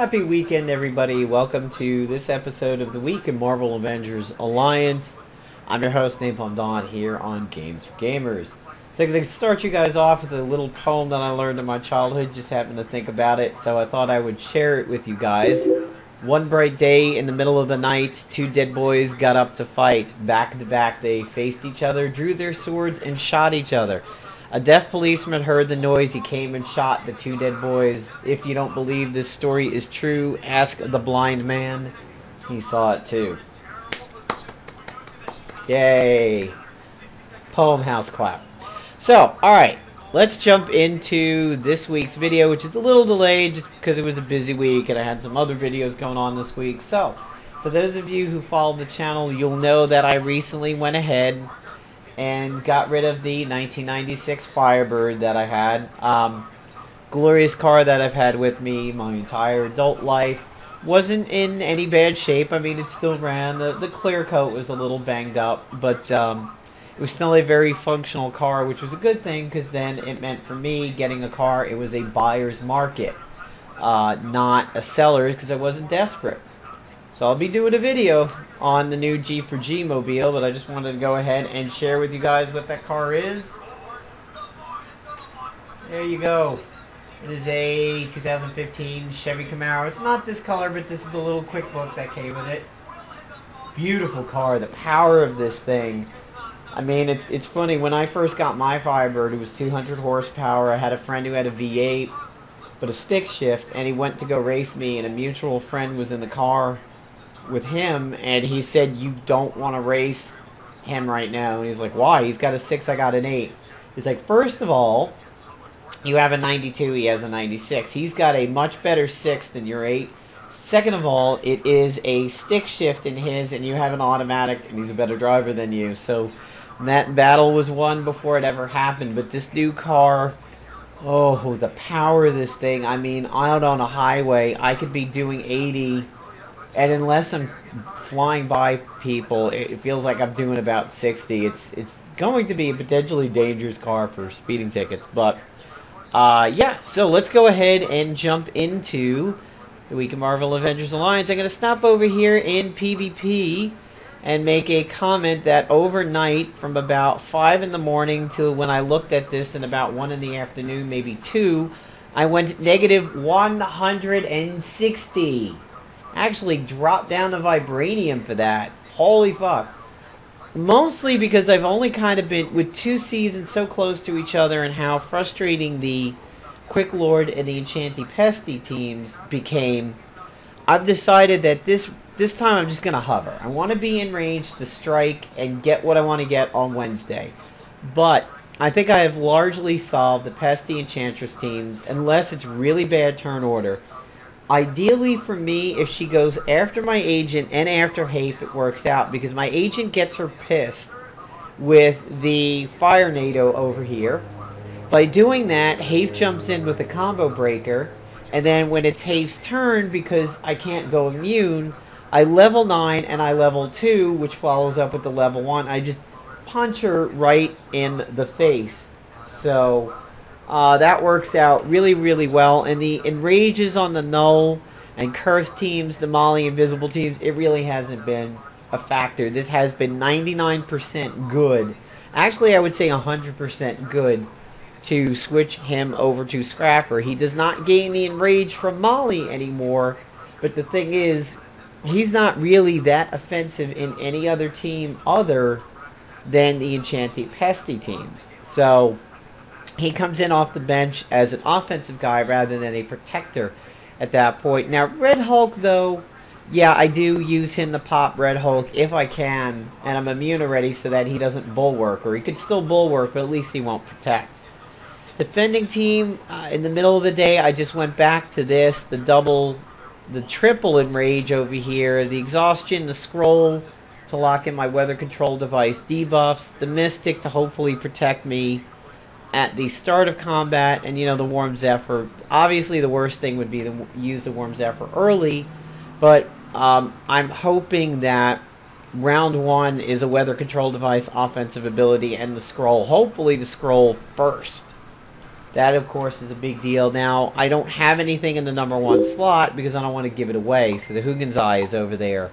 Happy weekend, everybody. Welcome to this episode of the week in Marvel Avengers Alliance. I'm your host, Napalm Don, here on Games for Gamers. So I'm going to start you guys off with a little poem that I learned in my childhood. Just happened to think about it, so I thought I would share it with you guys. One bright day in the middle of the night, two dead boys got up to fight. Back to back, they faced each other, drew their swords, and shot each other. A deaf policeman heard the noise. He came and shot the two dead boys. If you don't believe this story is true, ask the blind man. He saw it too. Yay. Poem house clap. So, alright. Let's jump into this week's video, which is a little delayed just because it was a busy week and I had some other videos going on this week. So, for those of you who follow the channel, you'll know that I recently went ahead and got rid of the 1996 Firebird that I had. Glorious car that I've had with me my entire adult life. Wasn't in any bad shape. I mean, it still ran. The clear coat was a little banged up, but it was still a very functional car, which was a good thing because then it meant for me getting a car, it was a buyer's market, not a seller's, because I wasn't desperate. So I'll be doing a video on the new G4G mobile, but I just wanted to go ahead and share with you guys what that car is. There you go. It is a 2015 Chevy Camaro. It's not this color, but this is the little quick book that came with it. Beautiful car. The power of this thing. I mean, it's funny. When I first got my Firebird, it was 200 horsepower. I had a friend who had a V8, but a stick shift, and he went to go race me, and a mutual friend was in the car with him, and he said, you don't want to race him right now. And he's like, why? He's got a 6, I got an 8. He's like, first of all, you have a 92, he has a 96. He's got a much better 6 than your 8. Second of all, it is a stick shift in his, and you have an automatic, and he's a better driver than you. So that battle was won before it ever happened. But this new car, oh, the power of this thing. I mean, out on a highway, I could be doing 80, and unless I'm flying by people, it feels like I'm doing about 60. It's going to be a potentially dangerous car for speeding tickets. But, yeah, so let's go ahead and jump into the Week of Marvel Avengers Alliance. I'm going to stop over here in PvP and make a comment that overnight, from about 5 in the morning till when I looked at this in about 1 in the afternoon, maybe 2, I went negative 160. Actually dropped down to vibranium for that. Holy fuck. Mostly because I've only kind of been with 2 seasons so close to each other, and how frustrating the Quick Lord and the Enchanty Pesty teams became. I've decided that this time I'm just going to hover. I want to be in range to strike and get what I want to get on Wednesday. But I think I have largely solved the Pesty Enchantress teams, unless it's really bad turn order. Ideally for me, if she goes after my agent and after Hafe, it works out, because my agent gets her pissed with the Fire NATO over here. By doing that, Hafe jumps in with a combo breaker, and then when it's Hafe's turn, because I can't go immune, I level 9 and I level 2, which follows up with the level 1. I just punch her right in the face. So that works out really, really well. And the enrages on the Null and Curse teams, the Molly Invisible teams, it really hasn't been a factor. This has been 99% good. Actually, I would say 100% good to switch him over to Scrapper. He does not gain the enrage from Molly anymore. But the thing is, he's not really that offensive in any other team other than the Enchanty Pesty teams. So he comes in off the bench as an offensive guy rather than a protector at that point. Now, Red Hulk, though, yeah, I do use him to pop Red Hulk if I can, and I'm immune already so that he doesn't bulwark, or he could still bulwark, but at least he won't protect. Defending team, in the middle of the day, I just went back to this, the triple enrage over here, the exhaustion, the scroll to lock in my weather control device, debuffs, the mystic to hopefully protect me at the start of combat, and the warm zephyr. Obviously the worst thing would be to use the warm zephyr early, but I'm hoping that round 1 is a weather control device, offensive ability, and the scroll. Hopefully the scroll first. That, of course, is a big deal. Now, I don't have anything in the number 1 slot because I don't want to give it away. So the Hugin's Eye is over there.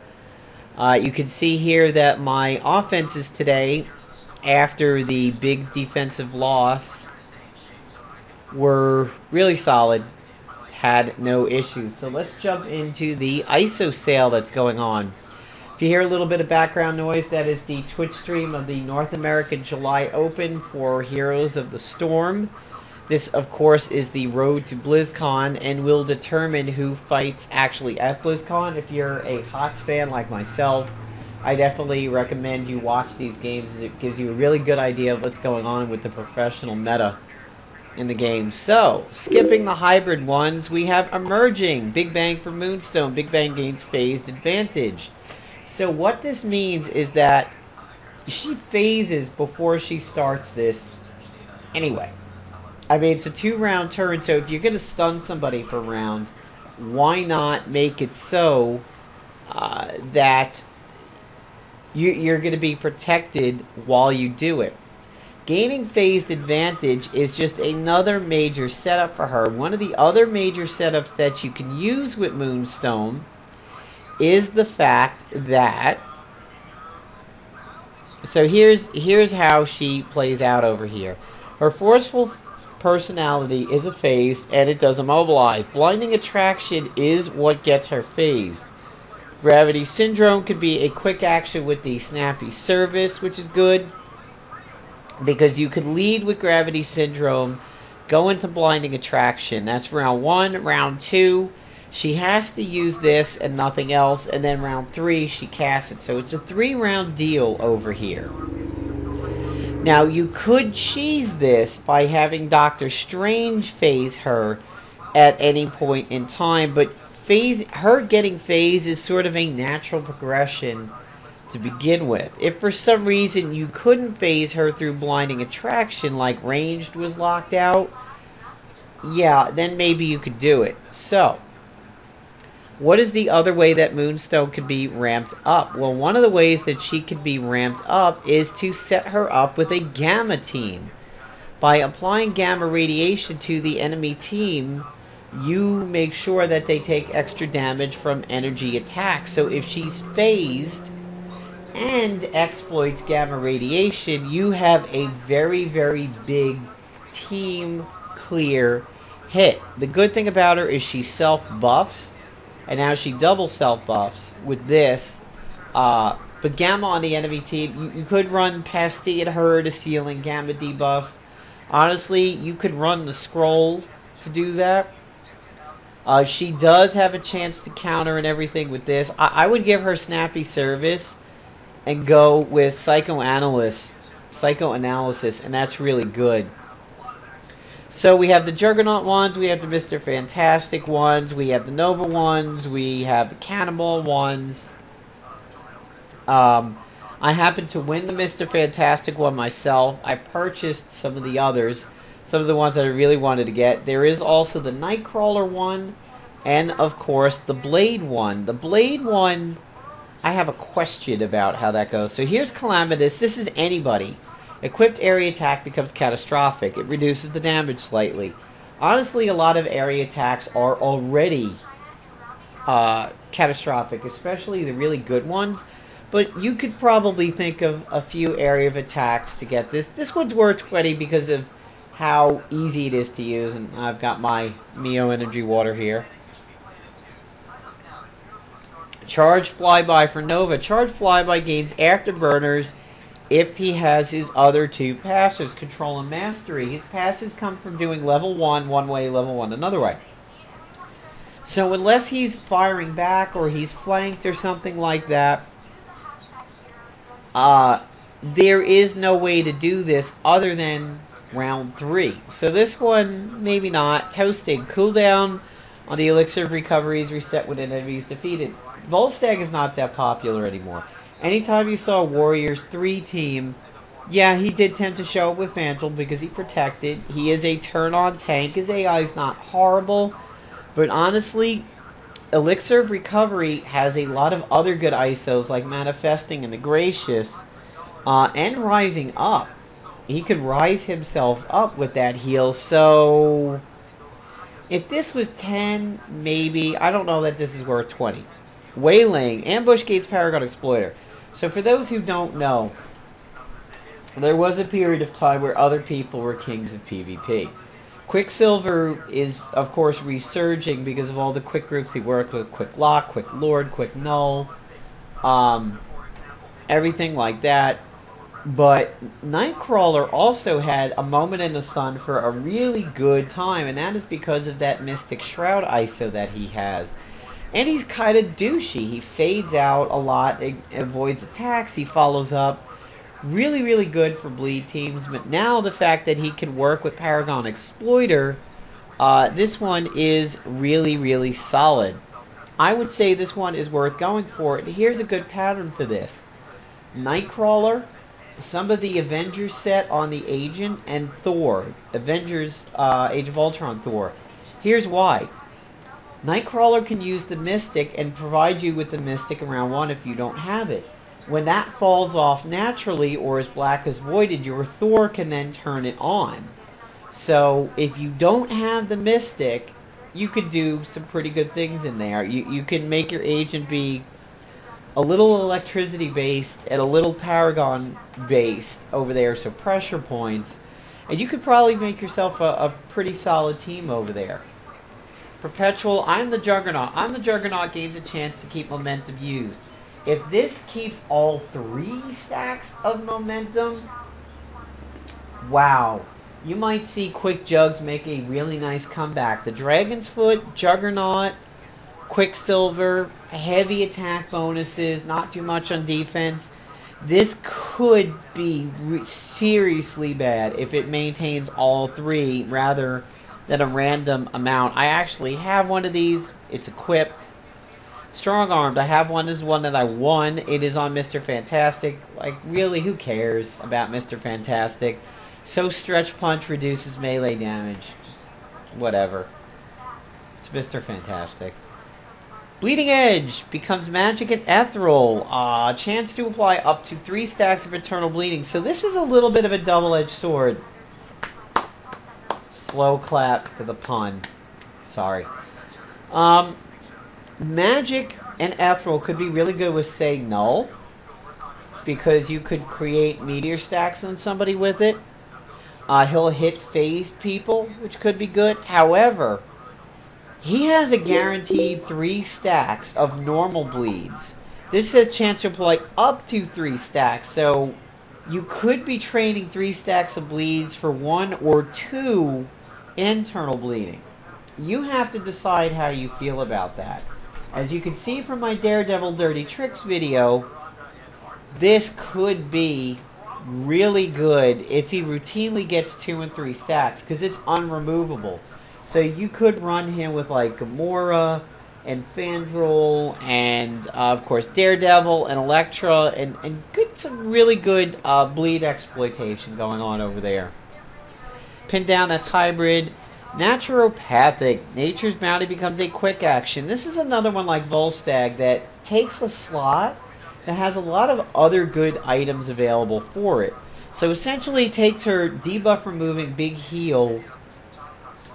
You can see here that my offenses today, after the big defensive loss, were really solid. Had no issues. So let's jump into the ISO sale that's going on. If you hear a little bit of background noise, that is the Twitch stream of the North American July Open for Heroes of the Storm. This, of course, is the road to BlizzCon and will determine who fights actually at BlizzCon. If you're a HOTS fan like myself, I definitely recommend you watch these games. It gives you a really good idea of what's going on with the professional meta in the game. So, skipping the hybrid ones, we have Emerging. Big Bang for Moonstone. Big Bang gains phased advantage. So what this means is that she phases before she starts this anyway. I mean, it's a 2-round turn, so if you're going to stun somebody for a round, why not make it so that you're going to be protected while you do it? Gaining phased advantage is just another major setup for her. One of the other major setups that you can use with Moonstone is the fact that... So here's how she plays out over here. Her forceful personality is a phased, and it does immobilize. Blinding Attraction is what gets her phased. Gravity Syndrome could be a quick action with the Snappy Service, which is good, because you could lead with Gravity Syndrome, go into Blinding Attraction. That's round 1. Round 2, she has to use this and nothing else, and then round 3, she casts it. So it's a 3-round deal over here. Now, you could cheese this by having Doctor Strange phase her at any point in time, but her getting phase is sort of a natural progression to begin with. If for some reason you couldn't phase her through Blinding Attraction, like ranged was locked out, yeah, then maybe you could do it. So, what is the other way that Moonstone could be ramped up? Well, one of the ways that she could be ramped up is to set her up with a Gamma team. By applying Gamma radiation to the enemy team, you make sure that they take extra damage from energy attacks. So if she's phased and exploits Gamma radiation, you have a very, very big team clear hit. The good thing about her is she self-buffs. And now she double self-buffs with this. But Gamma on the enemy team, you could run Pasti at her to sealing Gamma debuffs. Honestly, you could run the Scroll to do that. She does have a chance to counter and everything with this. I would give her Snappy Service and go with Psychoanalysis, and that's really good. So we have the Juggernaut ones, we have the Mr. Fantastic ones, we have the Nova ones, we have the Cannibal ones. I happened to win the Mr. Fantastic one myself. I purchased some of the others, some of the ones that I really wanted to get. There is also the Nightcrawler one, and of course the Blade one. The Blade one, I have a question about how that goes. So here's Calamitous. This is anybody. Equipped area attack becomes catastrophic. It reduces the damage slightly. Honestly, a lot of area attacks are already catastrophic, especially the really good ones. But you could probably think of a few area of attacks to get this. This one's worth 20 because of how easy it is to use. And I've got my Mio Energy Water here. Charge Flyby for Nova. Charge Flyby gains Afterburners if he has his other 2 passives, Control and Mastery. His passives come from doing level 1 one way, level 1 another way. So unless he's firing back or he's flanked or something like that, there is no way to do this other than round 3. So this one, maybe not. Toasting. Cooldown on the Elixir of Recovery is reset when an enemy is defeated. Volstagg is not that popular anymore. Anytime you saw a Warriors 3 team, yeah, he did tend to show up with Fandral because he protected. He is a turn-on tank. His AI is not horrible. But honestly, Elixir of Recovery has a lot of other good ISOs like Manifesting and the Gracious and Rising Up. he could rise himself up with that heal. So if this was 10, maybe. I don't know that this is worth 20. Waylaying. Ambush gates Paragon Exploiter. So for those who don't know, there was a period of time where other people were kings of PvP. Quicksilver is, of course, resurging because of all the quick groups he worked with. Quick Lock, Quick Lord, Quick Null. Everything like that. But Nightcrawler also had a moment in the sun for a really good time, and that is because of that Mystic Shroud ISO that he has. And he's kind of douchey. He fades out a lot, avoids attacks, he follows up. Really, really good for bleed teams. But now the fact that he can work with Paragon Exploiter, this one is really, really solid. I would say this one is worth going for. And here's a good pattern for this. Nightcrawler, some of the Avengers set on the Agent, and Thor. Avengers, Age of Ultron Thor. Here's why. Nightcrawler can use the Mystic and provide you with the Mystic in round 1 if you don't have it. When that falls off naturally or is black as voided, your Thor can then turn it on. So if you don't have the Mystic, you could do some pretty good things in there. You can make your Agent be a little electricity based and a little Paragon based over there, so pressure points. And you could probably make yourself a pretty solid team over there. Perpetual, I'm the Juggernaut. I'm the Juggernaut gains a chance to keep momentum used. If this keeps all 3 stacks of momentum, wow. You might see Quick Jugs make a really nice comeback. The Dragon's Foot, Juggernaut, Quicksilver, heavy attack bonuses, not too much on defense. This could be seriously bad if it maintains all 3 rather than a random amount. I actually have one of these. It's equipped. Strong Armed, I have one. This is one that I won. It is on Mr. Fantastic. Like, really, who cares about Mr. Fantastic? So Stretch Punch reduces melee damage. Just whatever. It's Mr. Fantastic. Bleeding Edge becomes Magic and Ethereal. Chance to apply up to 3 stacks of Eternal Bleeding. So this is a little bit of a double-edged sword. Slow clap for the pun. Sorry. Magic and Ethereal could be really good with, say, Null, because you could create meteor stacks on somebody with it. He'll hit phased people, which could be good. However, he has a guaranteed 3 stacks of normal bleeds. This has chance to apply up to 3 stacks, so you could be trading 3 stacks of bleeds for 1 or 2 internal bleeding. You have to decide how you feel about that. As you can see from my Daredevil Dirty Tricks video, this could be really good if he routinely gets 2 and 3 stacks, because it's unremovable. So you could run him with like Gamora and Fandral and of course Daredevil and Elektra and get some really good bleed exploitation going on over there. Pin down, that's hybrid. Naturopathic. Nature's Bounty becomes a quick action. This is another one like Volstagg that takes a slot that has a lot of other good items available for it. So essentially it takes her debuff removing big heal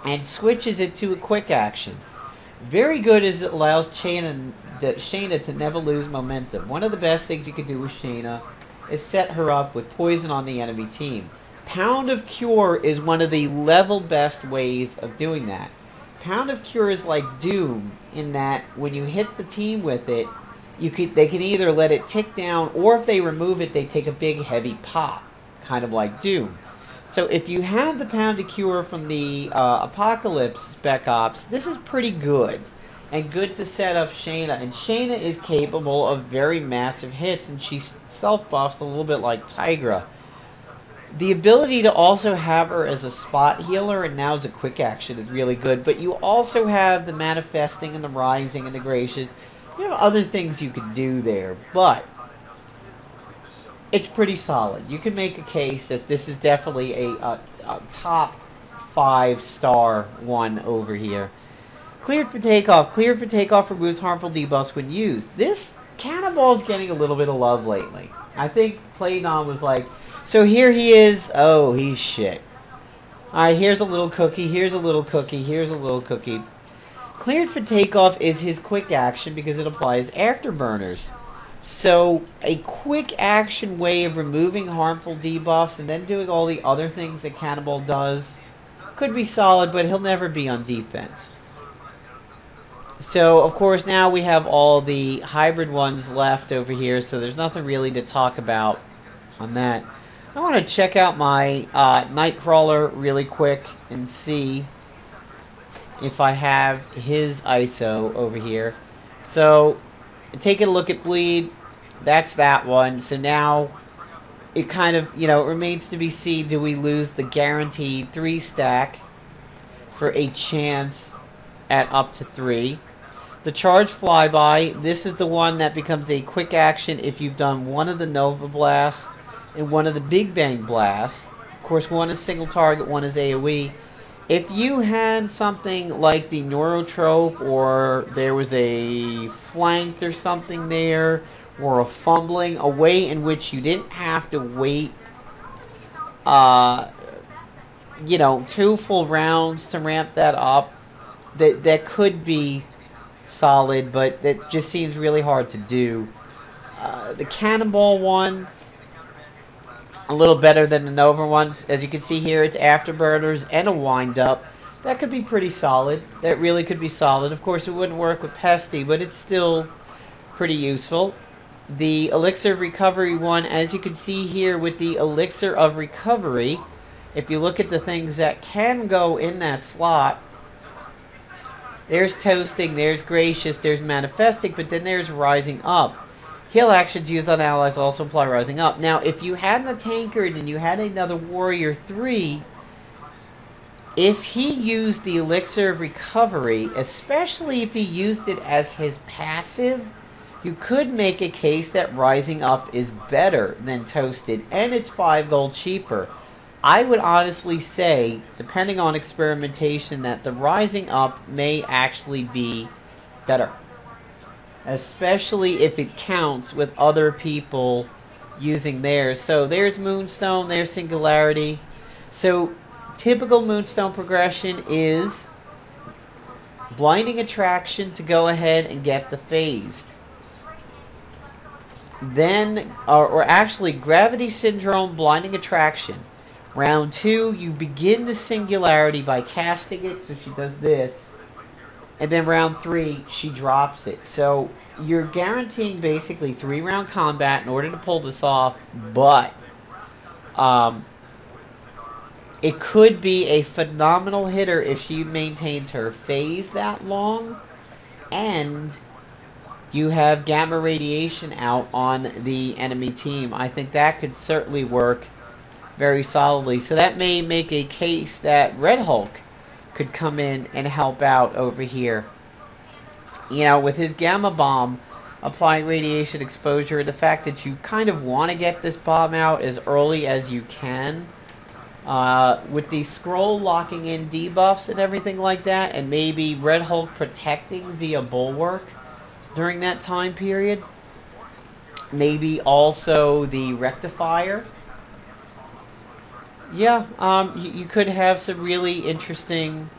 and switches it to a quick action. Very good as it allows Shayna to never lose momentum. One of the best things you can do with Shayna is set her up with poison on the enemy team. Pound of Cure is one of the level best ways of doing that. Pound of Cure is like Doom in that when you hit the team with it, they can either let it tick down, or if they remove it, they take a big heavy pop, kind of like Doom. So if you have the Pound of Cure from the Apocalypse Spec Ops, this is pretty good. And good to set up Shayna. And Shayna is capable of very massive hits, and she self-buffs a little bit like Tigra. The ability to also have her as a spot healer and now as a quick action is really good. But you also have the Manifesting and the Rising and the Gracious. You have other things you could do there. But it's pretty solid. You can make a case that this is definitely a top 5-star one over here. Cleared for Takeoff. Cleared for Takeoff removes harmful debuffs when used. This Cannonball is getting a little bit of love lately. I think Playdon was like, so here he is. Oh, he's shit. Alright, here's a little cookie, here's a little cookie, here's a little cookie. Cleared for takeoff is his quick action because it applies afterburners. So, a quick action way of removing harmful debuffs and then doing all the other things that Cannonball does could be solid, but he'll never be on defense. So, of course, now we have all the hybrid ones left over here, so there's nothing really to talk about on that. I want to check out my Nightcrawler really quick and see if I have his ISO over here. So, taking a look at Bleed, that's that one. So now, it kind of, it remains to be seen, do we lose the guaranteed 3 stack for a chance at up to 3. The Charge Flyby, this is the one that becomes a quick action if you've done one of the Nova Blasts and one of the Big Bang Blasts. Of course, one is single target, one is AoE. If you had something like the Neurotrope, or there was a flanked or something there, or a fumbling, a way in which you didn't have to wait, 2 full rounds to ramp that up, that could be solid, but that just seems really hard to do. The Cannonball one, a little better than the Nova ones. As you can see here, it's afterburners and a wind-up. That could be pretty solid. That really could be solid. Of course, it wouldn't work with Pesty, but it's still pretty useful. The Elixir of Recovery one, as you can see here with the Elixir of Recovery, if you look at the things that can go in that slot, there's Toasting, there's Gracious, there's Manifesting, but then there's Rising Up. Heal actions used on allies also apply Rising Up. Now, if you had a Tankard and you had another Warrior 3, if he used the Elixir of Recovery, especially if he used it as his passive, you could make a case that Rising Up is better than Toasted, and it's 5 gold cheaper. I would honestly say, depending on experimentation, that the Rising Up may actually be better. Especially if it counts with other people using theirs. So there's Moonstone, there's Singularity. So typical Moonstone progression is Blinding Attraction to go ahead and get the phased. Then, or actually Gravity Syndrome, Blinding Attraction. Round 2, you begin the Singularity by casting it, so she does this. And then round 3, she drops it. So you're guaranteeing basically 3-round combat in order to pull this off, but it could be a phenomenal hitter if she maintains her phase that long, and you have gamma radiation out on the enemy team. I think that could certainly work very solidly. So that may make a case that Red Hulk could come in and help out over here. With his Gamma Bomb applying radiation exposure, the fact that you kind of want to get this bomb out as early as you can, with the scroll locking in debuffs and everything like that, and maybe Red Hulk protecting via Bulwark during that time period. Maybe also the Rectifier. Yeah, you could have some really interesting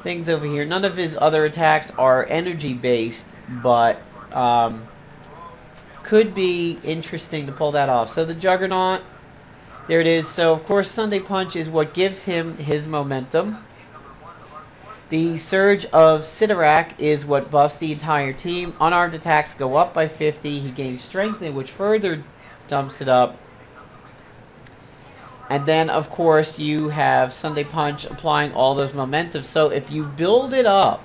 things over here. None of his other attacks are energy-based, but could be interesting to pull that off. So the Juggernaut, there it is. So, of course, Sunday Punch is what gives him his momentum. The Surge of Sidorak is what buffs the entire team. Unarmed attacks go up by 50. He gains Strengthening, which further dumps it up. And then, of course, you have Sunday Punch applying all those momentum. So if you build it up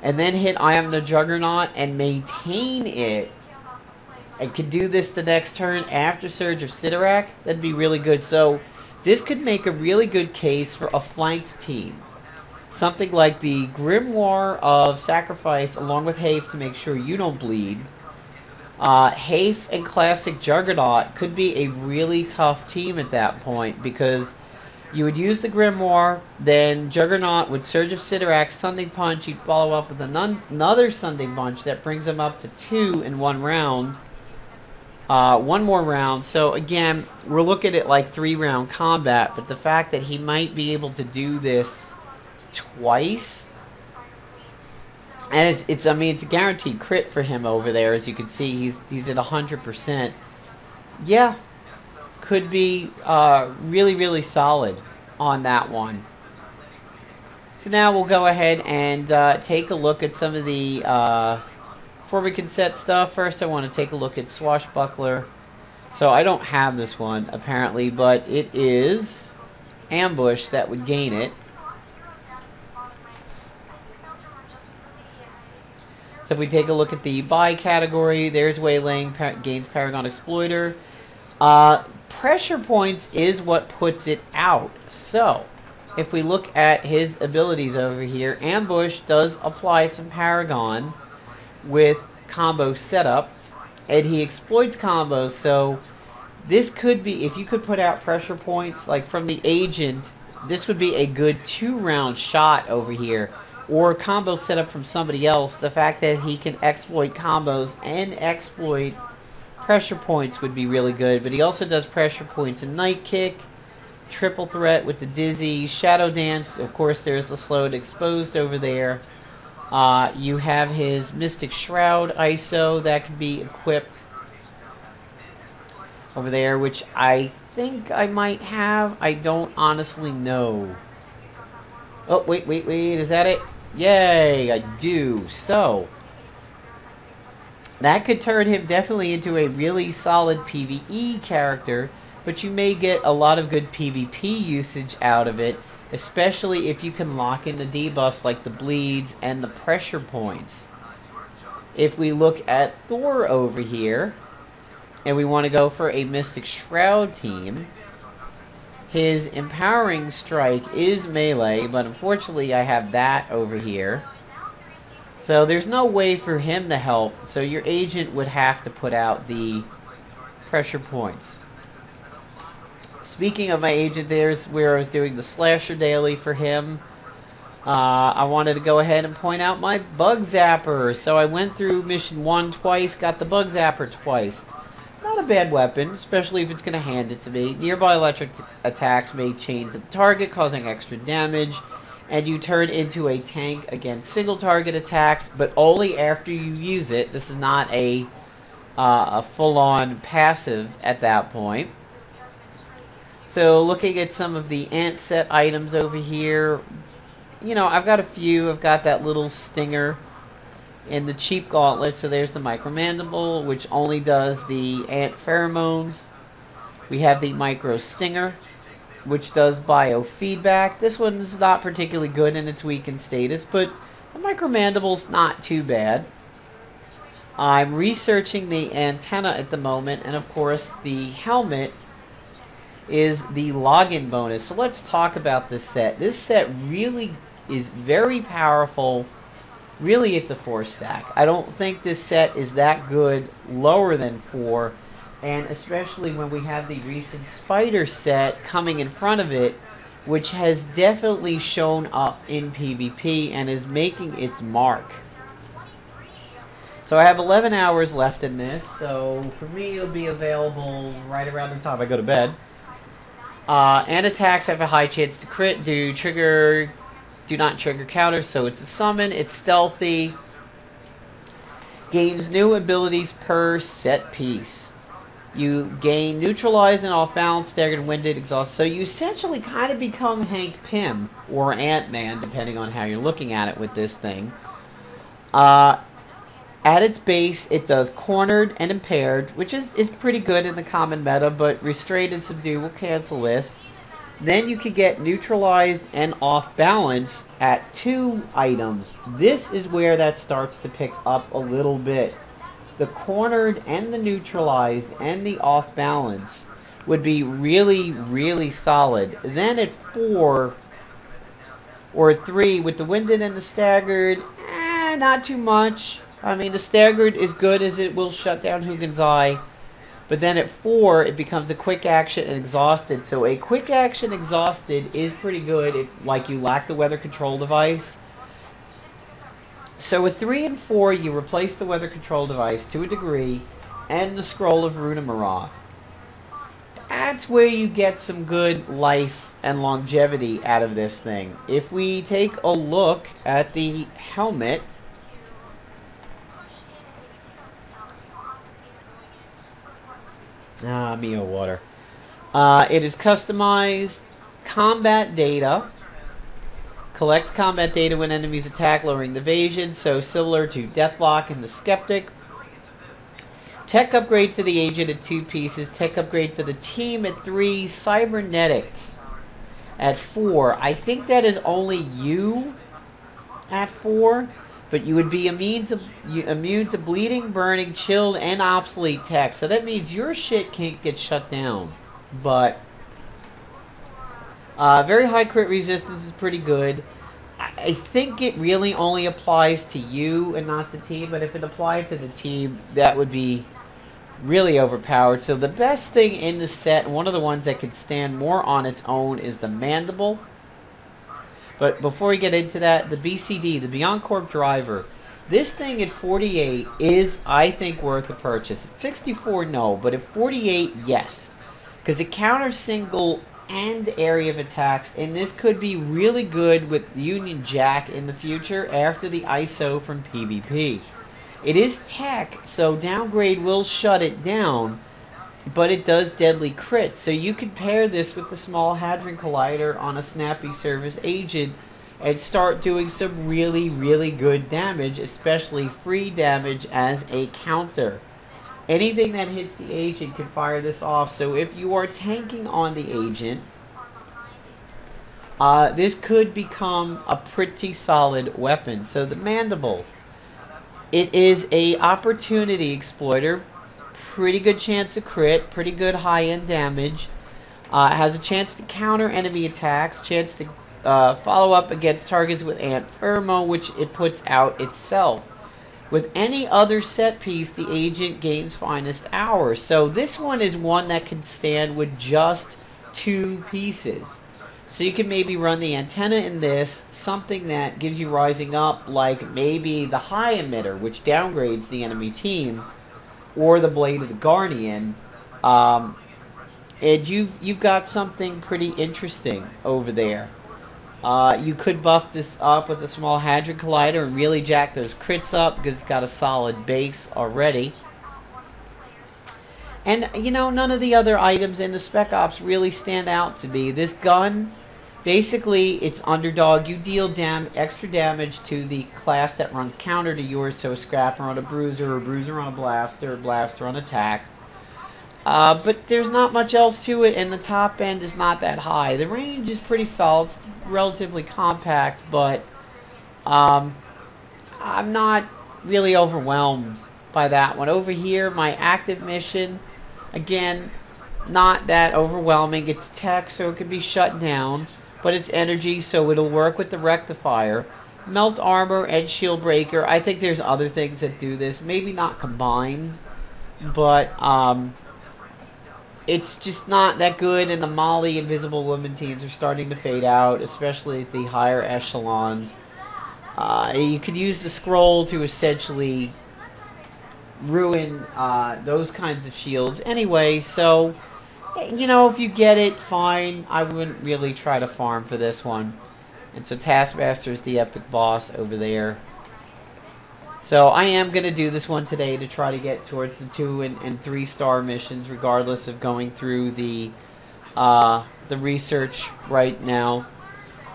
and then hit I Am the Juggernaut and maintain it, and could do this the next turn after Surge of Sidorak, that'd be really good. So this could make a really good case for a flanked team. Something like the Grimoire of Sacrifice along with Hafe to make sure you don't bleed. Hafe and Classic Juggernaut could be a really tough team at that point, because you would use the Grimoire, then Juggernaut would Surge of Sidorak, Sunday Punch, you'd follow up with another Sunday Punch that brings him up to 2 in 1 round. One more round. So again, we're looking at like 3-round combat, but the fact that he might be able to do this twice, and I mean, it's a guaranteed crit for him over there. As you can see, he's at 100%. Yeah, could be really, really solid on that one. So now we'll go ahead and take a look at some of the before we can set stuff. First, I want to take a look at Swashbuckler. So I don't have this one apparently, but it is Ambush that would gain it. So if we take a look at the buy category, there's Waylaying, gains Paragon Exploiter. Pressure points is what puts it out. So if we look at his abilities over here, Ambush does apply some Paragon with combo setup, and he exploits combos. So this could be, if you could put out pressure points like from the agent, this would be a good 2-round shot over here, or combo setup from somebody else. The fact that he can exploit combos and exploit pressure points would be really good. But he also does pressure points in Night Kick, Triple Threat with the Dizzy, Shadow Dance. Of course, there's the Slowed Exposed over there. You have his Mystic Shroud ISO that can be equipped over there, which I think I might have. I don't honestly know. Oh, wait, is that it? Yay, I do. So that could turn him definitely into a really solid PvE character, but you may get a lot of good PvP usage out of it, especially if you can lock in the debuffs like the bleeds and the pressure points. If we look at Thor over here, and we want to go for a Mystic Shroud team, his Empowering Strike is melee, but unfortunately I have that over here. So there's no way for him to help, so your agent would have to put out the pressure points. Speaking of my agent, there's where I was doing the Slasher Daily for him. I wanted to go ahead and point out my Bug Zapper. So I went through Mission 1 twice, got the Bug Zapper twice. Not a bad weapon, especially if it's going to hand it to me. Nearby electric attacks may chain to the target, causing extra damage. And you turn into a tank against single target attacks, but only after you use it. This is not a full-on passive at that point. So looking at some of the ant set items over here, you know, I've got a few. I've got that little stinger in the cheap gauntlet. So there's the micromandible, which only does the ant pheromones. We have the micro stinger, which does biofeedback. This one's not particularly good in its weakened status, but the micromandible's not too bad. I'm researching the antenna at the moment, and of course the helmet is the login bonus. So let's talk about this set. This set really is very powerful, really at the 4 stack. I don't think this set is that good lower than 4, and especially when we have the recent Spider set coming in front of it, which has definitely shown up in PvP and is making its mark. So I have 11 hours left in this, so for me it'll be available right around the time I go to bed. And attacks have a high chance to crit, do not trigger counters, so it's a summon, it's stealthy, gains new abilities per set piece. You gain neutralized and off balance, staggered, winded, exhausted, so you essentially kind of become Hank Pym, or Ant-Man, depending on how you're looking at it with this thing. At its base, it does cornered and impaired, which is pretty good in the common meta, but restrained and subdue will cancel this. Then you can get neutralized and off balance at 2 items. This is where that starts to pick up a little bit. The cornered and the neutralized and the off balance would be really, really solid. Then at 4 or at 3 with the winded and the staggered, not too much. I mean, the staggered is good as it will shut down Hugin's Eye. But then at 4, it becomes a quick action and exhausted. So a quick action exhausted is pretty good if, like, you lack the weather control device. So with 3 and 4, you replace the weather control device to a degree. and the Scroll of Runamaroth. That's where you get some good life and longevity out of this thing. If we take a look at the helmet, me a water. It is customized combat data. Collects combat data when enemies attack, lowering the evasion, so similar to Deathlock and the Skeptic. Tech upgrade for the agent at 2 pieces. Tech upgrade for the team at 3. Cybernetic at 4. I think that is only you at 4, but you would be immune to bleeding, burning, chilled, and obsolete tech. So that means your shit can't get shut down. But very high crit resistance is pretty good. I think it really only applies to you and not the team, but if it applied to the team, that would be really overpowered. So the best thing in the set, and one of the ones that could stand more on its own, is the Mandible. But before we get into that, the BCD, the Beyond Corp Driver, this thing at 48 is, I think, worth a purchase. At 64, no, but at 48, yes. Because it counters single and area of attacks, and this could be really good with Union Jack in the future after the ISO from PvP. It is tech, so downgrade will shut it down, but it does deadly crit. So you could pair this with the Small Hadron Collider on a Snappy Service Agent and start doing some really, really good damage, especially free damage as a counter. Anything that hits the agent can fire this off. So if you are tanking on the agent, this could become a pretty solid weapon. So the Mandible, it is a opportunity exploiter. Pretty good chance of crit, pretty good high-end damage. Has a chance to counter enemy attacks, chance to follow up against targets with Ant Thermo, which it puts out itself. With any other set piece, the agent gains finest hours. So this one is one that can stand with just 2 pieces. So you can maybe run the antenna in this, something that gives you rising up, like maybe the high emitter, which downgrades the enemy team, or the Blade of the Guardian. And you've got something pretty interesting over there. You could buff this up with a Small Hadron Collider and really jack those crits up because it's got a solid base already. And, you know, none of the other items in the Spec Ops really stand out to me. This gun, basically, it's underdog. You deal extra damage to the class that runs counter to yours, so a Scrapper on a Bruiser, or Bruiser on a Blaster, or Blaster on attack. But there's not much else to it, and the top end is not that high. The range is pretty solid, it's relatively compact, but I'm not really overwhelmed by that one. Over here, my active mission, again, not that overwhelming. It's tech, so it can be shut down, but it's energy, so it'll work with the rectifier. Melt armor and shield breaker. I think there's other things that do this, maybe not combined, but it's just not that good, and the Molly Invisible Woman teams are starting to fade out, especially at the higher echelons. You could use the scroll to essentially ruin those kinds of shields anyway, so, you know, if you get it, fine. I wouldn't really try to farm for this one. And so Taskmaster is the epic boss over there. So I am going to do this one today to try to get towards the 2 and 3 star missions, regardless of going through the research right now.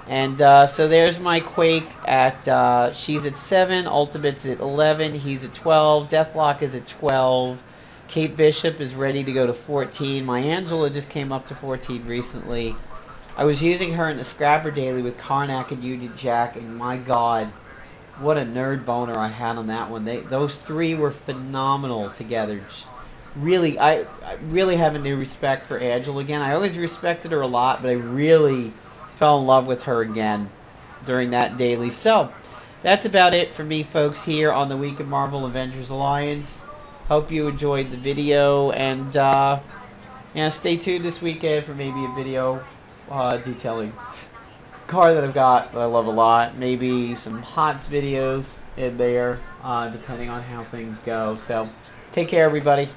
And so there's my Quake at, she's at 7, Ultimate's at 11, he's at 12, Deathlock is at 12, Kate Bishop is ready to go to 14, my Angela just came up to 14 recently. I was using her in the Scrapper Daily with Karnak and Union Jack, and my god, what a nerd boner I had on that one. Those 3 were phenomenal together. Really, I really have a new respect for Angela again. I always respected her a lot, but I really fell in love with her again during that daily. So, that's about it for me, folks, here on the Week of Marvel Avengers Alliance. Hope you enjoyed the video, and yeah, stay tuned this weekend for maybe a video detailing car that I've got that I love a lot. Maybe some HOTS videos in there, depending on how things go. So, take care, everybody.